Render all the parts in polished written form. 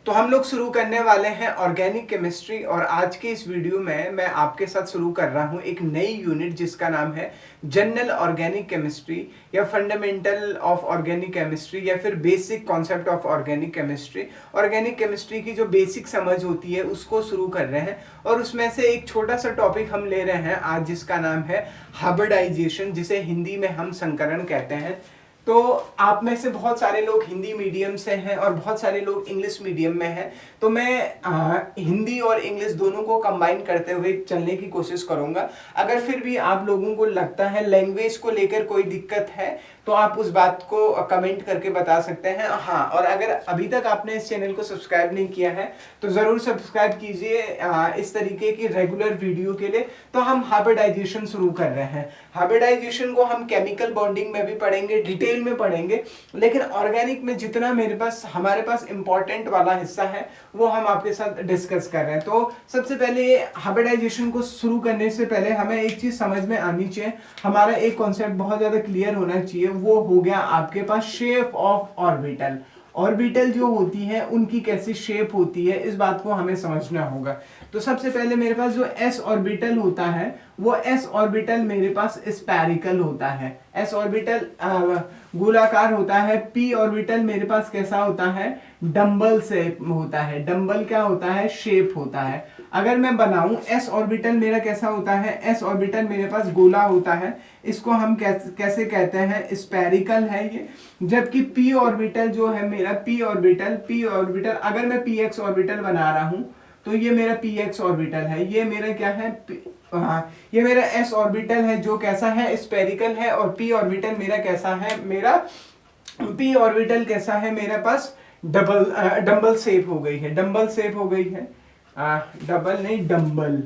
तो हम लोग शुरू करने वाले हैं ऑर्गेनिक केमिस्ट्री और आज के इस वीडियो में मैं आपके साथ शुरू कर रहा हूं एक नई यूनिट जिसका नाम है जनरल ऑर्गेनिक केमिस्ट्री या फंडामेंटल ऑफ ऑर्गेनिक केमिस्ट्री या फिर basic concept of organic chemistry. Organic chemistry की जो बेसिक समझ होती है उसको शुरू कर रहे हैं और उसमें से एक छोटा सा टॉपिक हम ले रहे हैं आज जिसका नाम है हाइब्रिडाइजेशन, जिसे हिंदी में हम संकरण कहते हैं। तो आप में से बहुत सारे लोग हिंदी मीडियम से हैं और बहुत सारे लोग इंग्लिश मीडियम में हैं, तो मैं हिंदी और इंग्लिश दोनों को कंबाइन करते हुए चलने की कोशिश करूंगा। अगर फिर भी आप लोगों को लगता है लैंग्वेज को लेकर कोई दिक्कत है तो आप उस बात को कमेंट करके बता सकते हैं। हाँ, और अगर अभी तक आपने इस चैनल को सब्सक्राइब नहीं किया है तो ज़रूर सब्सक्राइब कीजिए इस तरीके की रेगुलर वीडियो के लिए। तो हम हाइब्रिडाइजेशन शुरू कर रहे हैं। हाइब्रिडाइजेशन को हम केमिकल बॉन्डिंग में भी पढ़ेंगे, डिटेल में पढ़ेंगे, लेकिन ऑर्गेनिक में जितना हमारे पास इंपॉर्टेंट वाला हिस्सा है वो हम आपके साथ डिस्कस कर रहे हैं। तो सबसे पहले हाइब्रिडाइजेशन को शुरू करने से पहले हमें एक चीज समझ में आनी चाहिए, हमारा एक कॉन्सेप्ट बहुत ज्यादा क्लियर होना चाहिए। वो हो गया आपके पास शेप ऑफ ऑर्बिटल। ऑर्बिटल जो होती है उनकी कैसी शेप होती है, इस बात को हमें समझना होगा। तो सबसे पहले मेरे पास जो एस ऑर्बिटल होता है वो एस ऑर्बिटल मेरे पास स्फेरिकल होता है, एस ऑर्बिटल गोलाकार होता है। पी ऑर्बिटल मेरे पास कैसा होता है, डंबल शेप होता है। डंबल क्या होता है, शेप होता है। अगर मैं बनाऊं एस ऑर्बिटल मेरा कैसा होता है, एस ऑर्बिटल मेरे पास गोला होता है, इसको हम कैसे कहते हैं, स्फेरिकल है ये। जबकि पी ऑर्बिटल जो है मेरा पी ऑर्बिटल अगर मैं पी एक्स ऑर्बिटल बना रहा हूं तो ये मेरा पी एक्स ऑर्बिटल है। ये मेरा क्या है, ये मेरा एस ऑर्बिटल है जो कैसा है, स्फेरिकल है। और पी ऑर्बिटल मेरा कैसा है, मेरा पी ऑर्बिटल कैसा है, मेरे पास डंबल शेप हो गई है, डंबल शेप हो गई है, डबल नहीं dumbbell,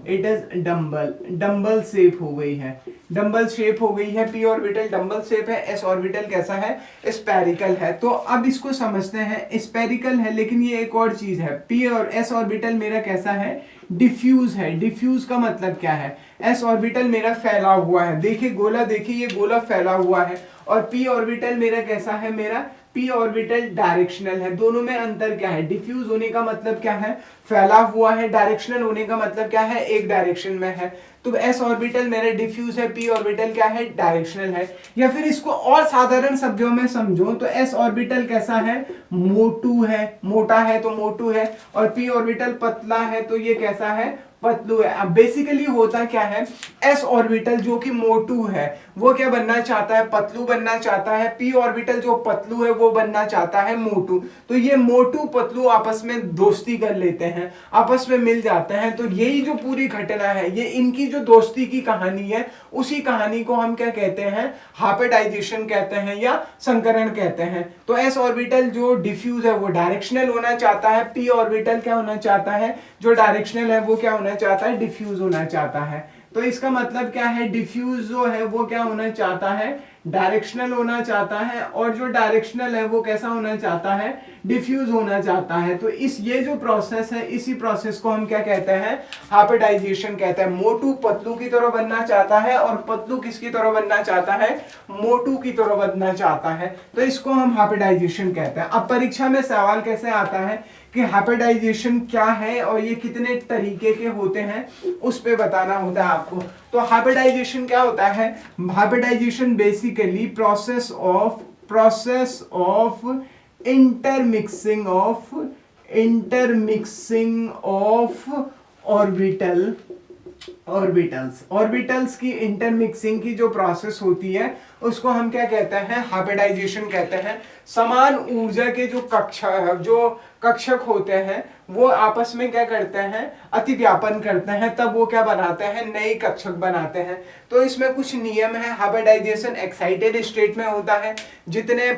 it is dumbbell shape हो गई है, डंबल शेप हो गई है। पी ऑर्बिटल डंबल शेप है, एस ऑर्बिटल कैसा है, स्फेरिकल है। तो अब इसको समझते हैं, स्फेरिकल है लेकिन ये एक और चीज है, पी और एस ऑर्बिटल मेरा कैसा है, डिफ्यूज है। डिफ्यूज का मतलब क्या है, एस ऑर्बिटल मेरा फैला हुआ है, देखिए गोला, देखिए ये गोला फैला हुआ है। और पी ऑर्बिटल मेरा कैसा है, मेरा पी ऑर्बिटल डायरेक्शनल है। दोनों में अंतर क्या है, डिफ्यूज होने का मतलब क्या है, फैला हुआ है, डायरेक्शनल होने का मतलब क्या है, एक डायरेक्शन में है। तो एस ऑर्बिटल मेरा डिफ्यूज है, पी ऑर्बिटल क्या है, डायरेक्शनल है। या फिर इसको और साधारण शब्दों में समझो तो एस ऑर्बिटल कैसा है, मोटू है, मोटा है तो मोटू है। और पी ऑर्बिटल पतला है तो ये कैसा है, पतलू है। अब बेसिकली होता क्या है, एस ऑर्बिटल जो कि मोटू है वो क्या बनना चाहता है, पतलू बनना चाहता है। पी ऑर्बिटल जो पतलू है वो बनना चाहता है मोटू। तो ये मोटू पतलू आपस में दोस्ती कर लेते हैं, आपस में मिल जाते हैं। तो यही जो पूरी घटना है, ये इनकी जो दोस्ती की कहानी है, उसी कहानी को हम क्या कहते हैं, हाइब्रिडाइजेशन कहते हैं या संकरण कहते हैं। तो एस ऑर्बिटल जो डिफ्यूज है वो डायरेक्शनल होना चाहता है, पी ऑर्बिटल क्या होना चाहता है, जो डायरेक्शनल है वो क्या होना चाहता है, डिफ्यूज होना चाहता है। तो इसका मतलब क्या है, डिफ्यूज जो है वो क्या होना चाहता है, डायरेक्शनल होना चाहता है। और जो डायरेक्शनल है वो कैसा होना चाहता है, डिफ्यूज होना चाहता है। तो ये जो प्रोसेस है, इसी प्रोसेस को हम क्या कहते हैं, हाइब्रिडाइजेशन कहते हैं। मोटू पतलू की तरह बनना चाहता है और पतलू किसकी तरह बनना चाहता है, मोटू की तरह बनना चाहता है। तो इसको हम हाइब्रिडाइजेशन कहते हैं। अब परीक्षा में सवाल कैसे आता है कि हाइब्रिडाइजेशन क्या है और ये कितने तरीके के होते हैं, उस पे बताना होता है आपको। तो हाइब्रिडाइजेशन क्या होता है, hybridization basically process of intermixing of orbitals की इंटरमिक्सिंग की जो प्रोसेस होती है उसको हम क्या कहते हैं, हाइब्रिडाइजेशन कहते हैं। समान ऊर्जा के जो कक्षक होते हैं वो आपस में क्या करते हैं, अतिव्यापन करते हैं, तब वो क्या बनाते हैं, नए कक्षक बनाते हैं। तो इसमें कुछ नियम है। हाइब्रिडाइजेशन एक्साइटेड स्टेट में होता है, जितने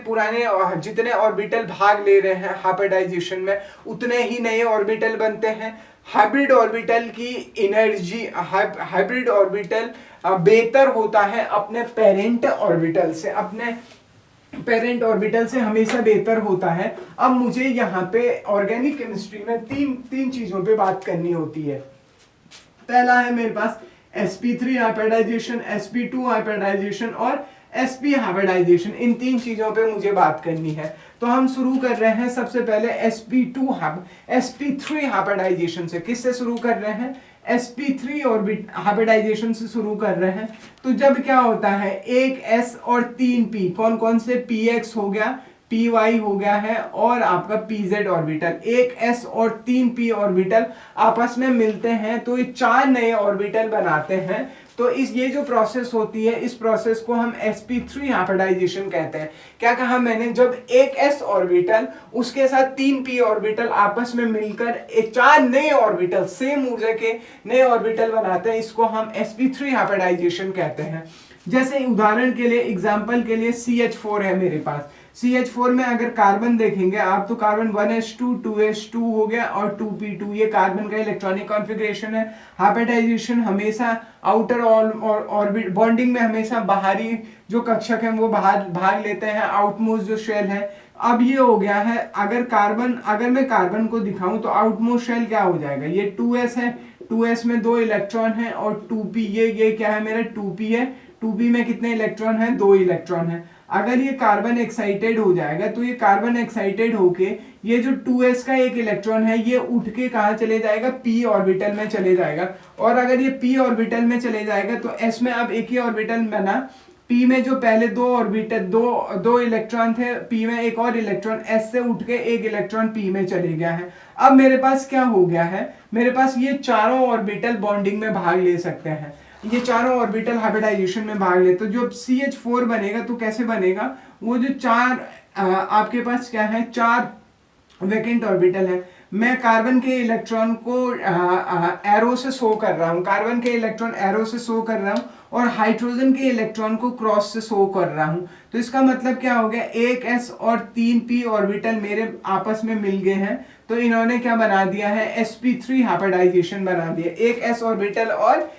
ऑर्बिटल भाग ले रहे हैं हाइब्रिडाइजेशन में उतने ही नए ऑर्बिटल बनते हैं। हाइब्रिड ऑर्बिटल की एनर्जी, हाइब्रिड ऑर्बिटल बेहतर होता है अपने पेरेंट ऑर्बिटल से हमेशा बेहतर होता है। अब मुझे यहाँ पे ऑर्गेनिक केमिस्ट्री में तीन चीजों पे बात करनी होती है। पहला है मेरे पास sp3 हाइब्रिडाइजेशन, sp2 हाइब्रिडाइजेशन और sp हाइब्रिडाइजेशन, इन तीन चीजों पे मुझे बात करनी है। तो हम शुरू कर रहे हैं सबसे पहले sp3 हाइब्रिडाइजेशन से। किससे शुरू कर रहे हैं? sp3 ऑर्बिट हाइब्रिडाइजेशन से शुरू कर रहे हैं। तो जब क्या होता है, एक s और 3 p, कौन कौन से, px हो गया, py हो गया है और आपका pz ऑर्बिटल, एक s और 3 p ऑर्बिटल आपस में मिलते हैं तो ये 4 नए ऑर्बिटल बनाते हैं। तो ये जो प्रोसेस होती है, इस प्रोसेस को हम sp3 हाइब्रिडाइजेशन कहते हैं। क्या कहा मैंने? जब एक s ऑर्बिटल उसके साथ 3 p ऑर्बिटल आपस में मिलकर एक 4 नए ऑर्बिटल, सेम ऊर्जा के नए ऑर्बिटल बनाते हैं, इसको हम sp3 हाइब्रिडाइजेशन कहते हैं। जैसे उदाहरण के लिए, एग्जांपल के लिए CH4 है मेरे पास। CH4 में अगर कार्बन देखेंगे आप तो कार्बन 1s2 2s2 हो गया और 2p2, ये कार्बन का इलेक्ट्रॉनिक कॉन्फ़िगरेशन है। हाइब्रिडाइजेशन हमेशा आउटर ऑर्बिट बॉन्डिंग में हमेशा बाहरी जो कक्षक है वो भाग लेते हैं, आउटमोस्ट जो शेल है। अब ये हो गया है, अगर मैं कार्बन को दिखाऊं तो आउटमोस्ट शेल क्या हो जाएगा, ये 2s है, 2s में 2 इलेक्ट्रॉन है और 2p, ये क्या है मेरा 2p है, 2p में कितने इलेक्ट्रॉन है, 2 इलेक्ट्रॉन है। अगर ये कार्बन एक्साइटेड हो जाएगा तो ये कार्बन एक्साइटेड होके ये जो 2s का एक इलेक्ट्रॉन है ये उठ के कहाँ चले जाएगा, p ऑर्बिटल में चले जाएगा। और अगर ये p ऑर्बिटल में चले जाएगा तो s में अब एक ही ऑर्बिटल बना, p में जो पहले दो ऑर्बिटल दो इलेक्ट्रॉन थे, p में एक और इलेक्ट्रॉन s से उठ के एक इलेक्ट्रॉन p में चले गया है। अब मेरे पास क्या हो गया है, मेरे पास ये चारों ऑर्बिटल बॉन्डिंग में भाग ले सकते हैं, ये चारों ऑर्बिटल हाइब्रिडाइजेशन में भाग ले। तो जो CH4 बनेगा तो कैसे बनेगा, वो जो आपके पास क्या है, 4 वैकेंट ऑर्बिटल है। मैं कार्बन के इलेक्ट्रॉन को एरो से शो कर रहा हूँ, कार्बन के इलेक्ट्रॉन एरो से शो कर रहा हूँ और हाइड्रोजन के इलेक्ट्रॉन को क्रॉस से शो कर रहा हूँ। तो इसका मतलब क्या हो गया, एक s और 3 p ऑर्बिटल मेरे आपस में मिल गए हैं तो इन्होंने क्या बना दिया है, sp3 हाइब्रिडाइजेशन बना दिया, एक s ऑर्बिटल और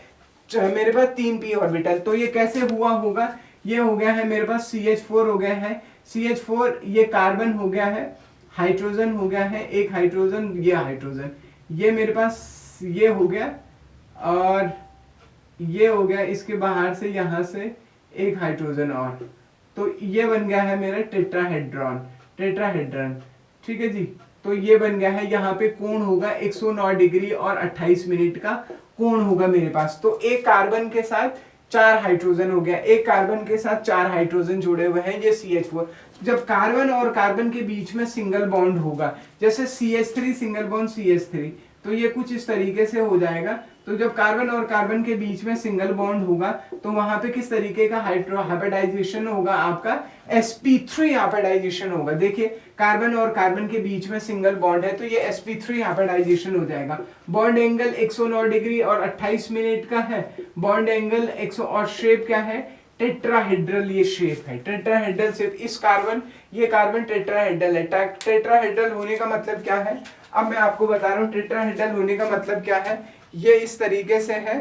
मेरे पास 3 p ऑर्बिटल। तो ये कैसे हुआ होगा, ये हो गया है मेरे पास CH4 हो गया है, CH4 ये कार्बन हो गया है, हाइड्रोजन हो गया है, एक हाइड्रोजन, ये हाइड्रोजन, ये मेरे पास ये हो गया और ये हो गया, इसके बाहर से यहाँ से एक हाइड्रोजन और, तो ये बन गया है मेरा टेट्राहेड्रन। ठीक है जी, तो ये बन गया है। यहाँ पे कोण होगा 109 डिग्री और 28 मिनट का कोण होगा मेरे पास। तो एक कार्बन के साथ 4 हाइड्रोजन हो गया, एक कार्बन के साथ 4 हाइड्रोजन जुड़े हुए हैं, ये CH4। जब कार्बन और कार्बन के बीच में सिंगल बॉन्ड होगा, जैसे CH3 सिंगल बॉन्ड CH3, तो ये कुछ इस तरीके से हो जाएगा। तो जब कार्बन और कार्बन के बीच में सिंगल बॉन्ड होगा तो वहां पे किस तरीके का हाइब्रिडाइजेशन होगा, आपका sp3 हाइब्रिडाइजेशन होगा। देखिए कार्बन और कार्बन के बीच में सिंगल बॉन्ड है तो ये sp3 हाइब्रिडाइजेशन हो जाएगा। बॉन्ड एंगल 109 डिग्री और 28 मिनट का है, बॉन्ड एंगल 100, और शेप क्या है, टेट्राहेड्रल ये शेप है, टेट्राहेड्रल शेप। इस कार्बन, ये कार्बन टेट्राहेड्रल है। टेट्राहेड्रल होने का मतलब क्या है, अब मैं आपको बता रहा हूँ टेट्राहेड्रल होने का मतलब क्या है। ये इस तरीके से है,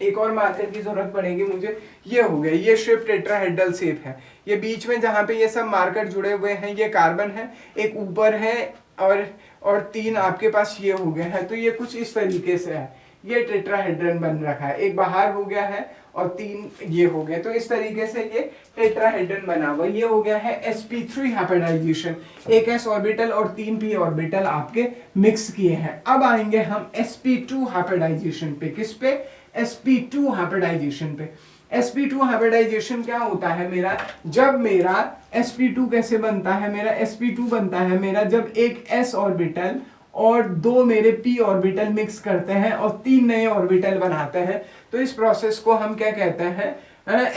एक और मार्कर की जरूरत पड़ेगी मुझे, ये हो गया, ये शेप टेट्राहेड्रल शेप है। ये बीच में जहां पे ये सब मार्कर जुड़े हुए हैं, ये कार्बन है, एक ऊपर है और 3 आपके पास ये हो गए हैं, तो ये कुछ इस तरीके से है, ये टेट्राहेड्रन बन रखा है, एक बाहर हो गया है और 3 ये हो गए, तो इस तरीके से ये टेट्राहेड्रन बना हुआ। ये हो गया है sp3 हाइब्रिडाइजेशन, एक s ऑर्बिटल और 3 p ऑर्बिटल आपके मिक्स किए हैं। अब आएंगे हम sp2 हाइब्रिडाइजेशन पे, किस पे, sp2 हाइब्रिडाइजेशन पे। sp2 हाइब्रिडाइजेशन क्या होता है मेरा, जब मेरा sp2 कैसे बनता है, मेरा sp2 बनता है मेरा जब एक s ऑर्बिटल और 2 मेरे p ऑर्बिटल मिक्स करते हैं और 3 नए ऑर्बिटल बनाते हैं, तो इस प्रोसेस को हम क्या कहते हैं,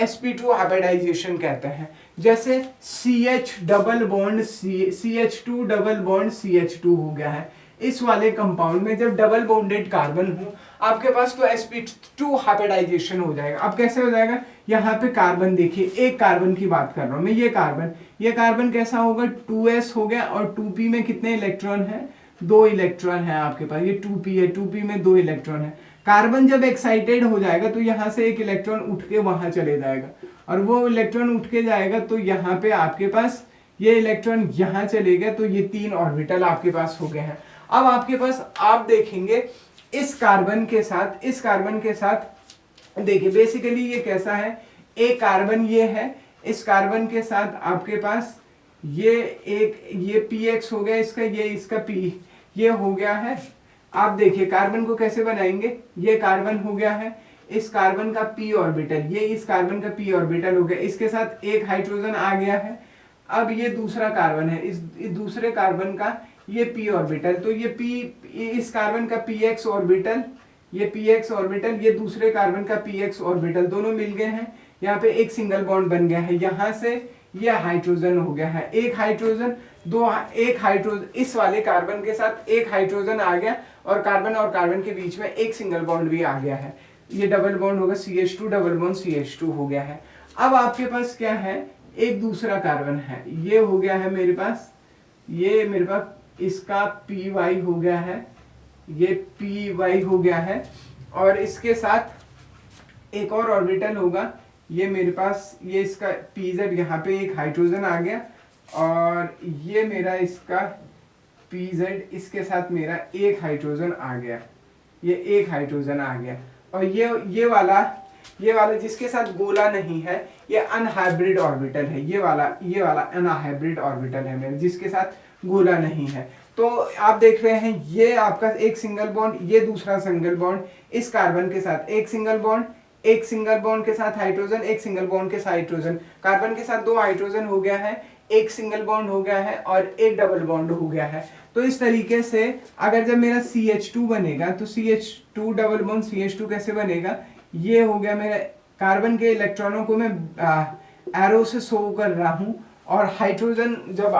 sp2 हाइब्रिडाइजेशन कहते हैं। जैसे CH double bond CH2 double bond CH2 हो गया है, इस वाले कंपाउंड में जब डबल बॉन्डेड कार्बन हो आपके पास तो sp2 हाइब्रिडाइजेशन हो जाएगा। अब कैसे हो जाएगा, यहाँ पे कार्बन देखिए, एक कार्बन की बात कर रहा हूं मैं, ये कार्बन कैसा होगा, 2s हो गया और 2p में कितने इलेक्ट्रॉन है, 2 इलेक्ट्रॉन है आपके पास, ये 2p है, 2p में 2 इलेक्ट्रॉन है। कार्बन जब एक्साइटेड हो जाएगा तो यहाँ से एक इलेक्ट्रॉन उठ के वहां चले जाएगा और वो इलेक्ट्रॉन उठ के जाएगा तो यहाँ पे आपके पास ये इलेक्ट्रॉन यहाँ चले गए, तो ये 3 ऑर्बिटल आपके पास हो गए हैं। अब आपके पास आप देखेंगे इस कार्बन के साथ देखिए बेसिकली ये कैसा है, एक कार्बन ये है, इस कार्बन के साथ आपके पास ये px हो गया इसका, ये इसका p, ये हो गया है। आप देखिए कार्बन को कैसे बनाएंगे, ये कार्बन हो गया है, इस कार्बन का p ऑर्बिटल, ये इस कार्बन का p ऑर्बिटल हो गया, इसके साथ एक हाइड्रोजन आ गया है। अब ये दूसरा कार्बन है, इस दूसरे कार्बन का ये p ऑर्बिटल, तो ये इस कार्बन का px ऑर्बिटल, ये px ऑर्बिटल, ये दूसरे कार्बन का px ऑर्बिटल, दोनों मिल गए हैं। यहाँ पे एक सिंगल बॉन्ड बन गया है, यहाँ से ये हाइड्रोजन हो गया है, एक हाइड्रोजन, एक हाइड्रोजन, इस वाले कार्बन के साथ एक हाइड्रोजन आ गया और कार्बन के बीच में एक सिंगल बॉन्ड भी आ गया है। ये डबल बॉन्ड होगा, CH2 डबल बॉन्ड CH2 हो गया है। अब आपके पास क्या है, एक दूसरा कार्बन है, ये हो गया है मेरे पास, ये मेरे पास इसका py हो गया है, ये py हो गया है, और इसके साथ एक और ऑर्बिटल होगा, ये मेरे पास, ये इसका pz, यहाँ पे एक हाइड्रोजन आ गया, और ये मेरा इसका pz, इसके साथ मेरा एक हाइड्रोजन आ गया, ये एक हाइड्रोजन आ गया। और ये वाला जिसके साथ गोला नहीं है, ये अनहाइब्रिड ऑर्बिटल है, ये वाला अनहाइब्रिड ऑर्बिटल है मेरे, जिसके साथ गोला नहीं है। तो आप देख रहे हैं ये आपका एक सिंगल बॉन्ड, ये दूसरा सिंगल बॉन्ड, इस कार्बन के साथ एक सिंगल बॉन्ड, एक सिंगल बॉन्ड के साथ हाइड्रोजन, एक सिंगल बॉन्ड के साथ हाइड्रोजन, कार्बन के साथ दो हाइड्रोजन हो गया है, एक सिंगल बॉन्ड हो गया है और एक डबल बॉन्ड हो गया है। तो इस तरीके से अगर जब मेरा CH2 बनेगा तो CH2 डबल बॉन्ड CH2 कैसे बनेगा, ये हो गया मेरा, कार्बन के इलेक्ट्रॉनों को मैं एरो से शो कर रहा हूं, और हाइड्रोजन जब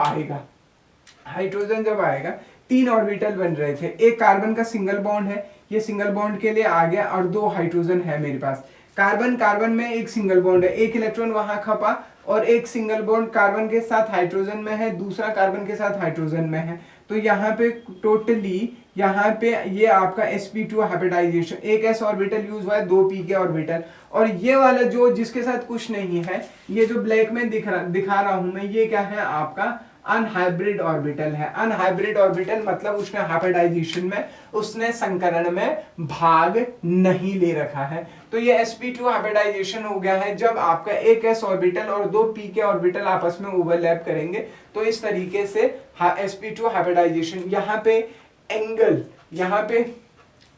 आएगा तीन ऑर्बिटल बन रहे थे, एक कार्बन का सिंगल बॉन्ड है, ये सिंगल बॉन्ड के लिए आ गया, और दो हाइड्रोजन है मेरे पास, कार्बन में एक सिंगल बॉन्ड है, एक इलेक्ट्रॉन वहां खपा, और एक सिंगल बॉन्ड कार्बन के साथ हाइड्रोजन में है, दूसरा कार्बन के साथ हाइड्रोजन में है। तो यहाँ पे टोटली यहाँ पे ये आपका sp2 हाइब्रिडाइजेशन, एक s ऑर्बिटल यूज हुआ है, दो p के ऑर्बिटल, और ये वाला जो जिसके साथ कुछ नहीं है, ये जो ब्लैक में दिखा रहा हूं मैं, ये क्या है आपका अनहाइब्रिड ऑर्बिटल है। अनहाइब्रिड ऑर्बिटल मतलब उसने हाइब्रिडाइजेशन में, उसने संकरण में भाग नहीं ले रखा है। तो ये sp2 हाइब्रिडाइजेशन हो गया है जब आपका एक s ऑर्बिटल और दो p के ऑर्बिटल आपस में ओवरलैप करेंगे। तो इस तरीके से sp2 हाइब्रिडाइजेशन, यहाँ पे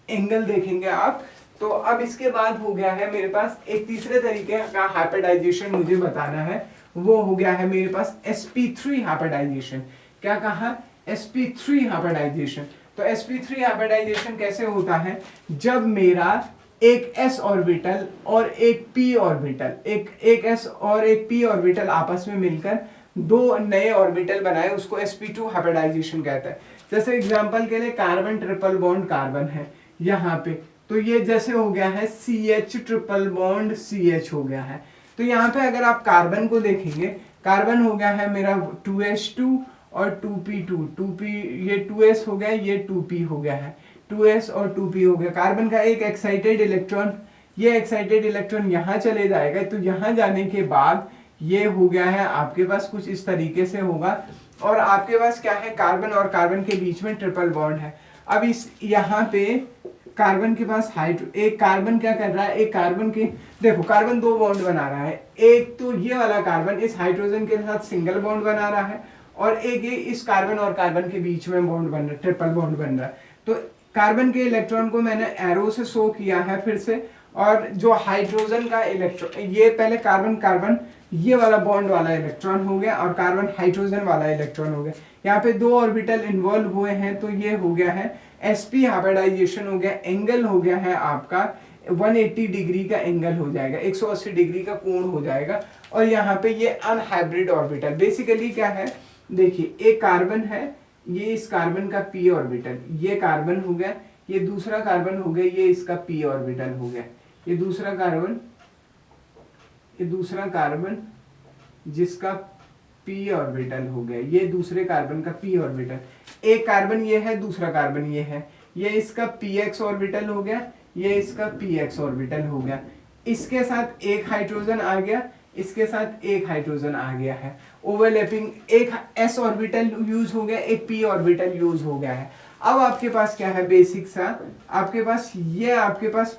एंगल देखेंगे आप। तो अब इसके बाद हो गया है मेरे पास एक तीसरे तरीके का हाइब्रिडाइजेशन मुझे बताना है, वो हो गया है मेरे पास sp3 हाइब्रिडाइजेशन। क्या कहा, sp3 हाइब्रिडाइजेशन। तो sp3 हाइब्रिडाइजेशन कैसे होता है, जब मेरा एक s ऑर्बिटल और एक p ऑर्बिटल, एक s और एक p ऑर्बिटल आपस में मिलकर दो नए ऑर्बिटल बनाए, उसको sp2 हाइब्रिडाइजेशन कहता है। जैसे एग्जांपल के लिए कार्बन ट्रिपल बॉन्ड कार्बन है यहाँ पे, तो ये जैसे हो गया है CH ट्रिपल बॉन्ड CH हो गया है। तो यहाँ पे अगर आप कार्बन को देखेंगे, कार्बन हो गया है मेरा 2s2 और 2p2, ये 2s हो गया, ये 2p हो गया है, 2s और 2p हो गया। कार्बन का एक एक्साइटेड इलेक्ट्रॉन, ये एक्साइटेड इलेक्ट्रॉन यहाँ चले जाएगा, तो यहाँ जाने के बाद ये हो गया है आपके पास कुछ इस तरीके से होगा, और आपके पास क्या है, कार्बन और कार्बन के बीच में ट्रिपल बॉन्ड है। अब इस यहाँ पे कार्बन के पास एक कार्बन क्या कर रहा है, एक कार्बन के, देखो कार्बन दो बॉन्ड बना रहा है, एक तो ये वाला कार्बन इस हाइड्रोजन के साथ सिंगल बॉन्ड बना रहा है, और एक ये इस कार्बन और कार्बन के बीच में बॉन्ड बन रहा है, ट्रिपल बॉन्ड बन रहा है। तो कार्बन के इलेक्ट्रॉन को मैंने एरो से शो किया है फिर से, और जो हाइड्रोजन का इलेक्ट्रॉन, ये पहले कार्बन ये वाला बॉन्ड वाला इलेक्ट्रॉन हो गया, और कार्बन हाइड्रोजन वाला इलेक्ट्रॉन हो गया। यहाँ पे दो ऑर्बिटल इन्वॉल्व हुए हैं, तो ये हो गया है sp हाइब्रिडाइजेशन हो गया। एंगल हो गया है आपका 180 डिग्री का एंगल हो जाएगा, 180 डिग्री का कोण हो जाएगा। और यहाँ पे ये अनहाइब्रिड ऑर्बिटल बेसिकली क्या है, देखिए एक कार्बन है, ये इस कार्बन का p ऑर्बिटल, ये कार्बन हो गया, ये दूसरा कार्बन हो गया, ये इसका p ऑर्बिटल हो गया, ये दूसरा कार्बन जिसका p ऑर्बिटल हो गया, ये दूसरे कार्बन का p ऑर्बिटल, एक कार्बन ये है, दूसरा कार्बन ये है, ये इसका px ऑर्बिटल हो गया, ये इसका px ऑर्बिटल हो गया। इसके साथ एक हाइड्रोजन आ गया, इसके साथ एक हाइड्रोजन आ गया है, ओवरलैपिंग, एक s ऑर्बिटल यूज हो गया, एक p ऑर्बिटल यूज हो गया है। अब आपके पास क्या है बेसिक सा, आपके पास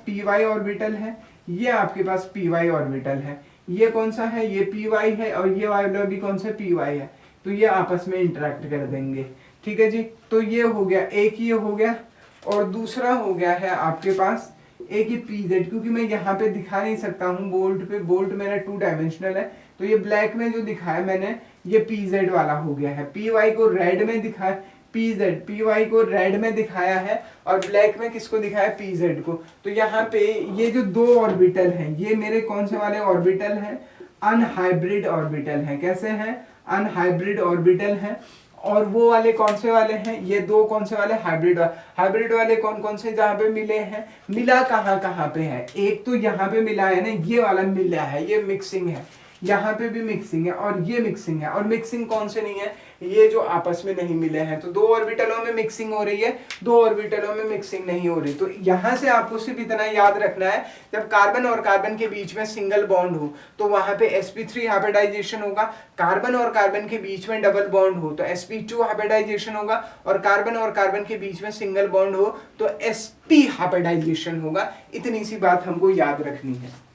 py ऑर्बिटल है, ये आपके पास py ऑर्बिटल है, ये कौन सा है, ये पी वाई है, और ये वाला भी कौन सा पी वाई है, तो ये आपस में इंटरेक्ट कर देंगे। ठीक है जी, तो ये हो गया, एक ये हो गया, और दूसरा हो गया है आपके पास एक ये पी जेड, क्योंकि मैं यहाँ पे दिखा नहीं सकता हूँ बोल्ट पे, बोल्ट मेरा 2 डायमेंशनल है, तो ये ब्लैक में जो दिखाया मैंने ये पी जेड वाला हो गया है। पी वाई को रेड में दिखाया, पी जेड पी वाई को रेड में दिखाया है, और ब्लैक में किसको दिखाया, पी जेड को। तो यहाँ पे ये जो 2 ऑर्बिटल हैं ये मेरे कौन से वाले ऑर्बिटल हैं, अनहाइब्रिड ऑर्बिटल हैं। कैसे हैं, अनहाइब्रिड ऑर्बिटल हैं। और वो वाले कौन से वाले हैं, ये 2 कौन से वाले, हाइब्रिड वाले। हाइब्रिड वाले कौन कौन से जहाँ पे मिले हैं, मिला कहाँ कहाँ पे है, एक तो यहाँ पे मिला है ना, ये वाला मिला है, ये मिक्सिंग है, यहाँ पे भी मिक्सिंग है, और ये मिक्सिंग है। और मिक्सिंग कौन से नहीं है, ये जो आपस में नहीं मिले हैं। तो 2 ऑर्बिटलों में मिक्सिंग हो रही है, 2 ऑर्बिटलों में मिक्सिंग नहीं हो रही। तो यहाँ से आपको सिर्फ इतना याद रखना है, जब कार्बन और कार्बन के बीच में सिंगल बॉन्ड हो तो वहां पे sp3 हाइब्रिडाइजेशन होगा, कार्बन और कार्बन के बीच में डबल बॉन्ड हो तो sp2 हाइब्रिडाइजेशन होगा, और कार्बन और कार्बन के बीच में सिंगल बॉन्ड हो तो sp हाइब्रिडाइजेशन होगा। इतनी सी बात हमको याद रखनी है।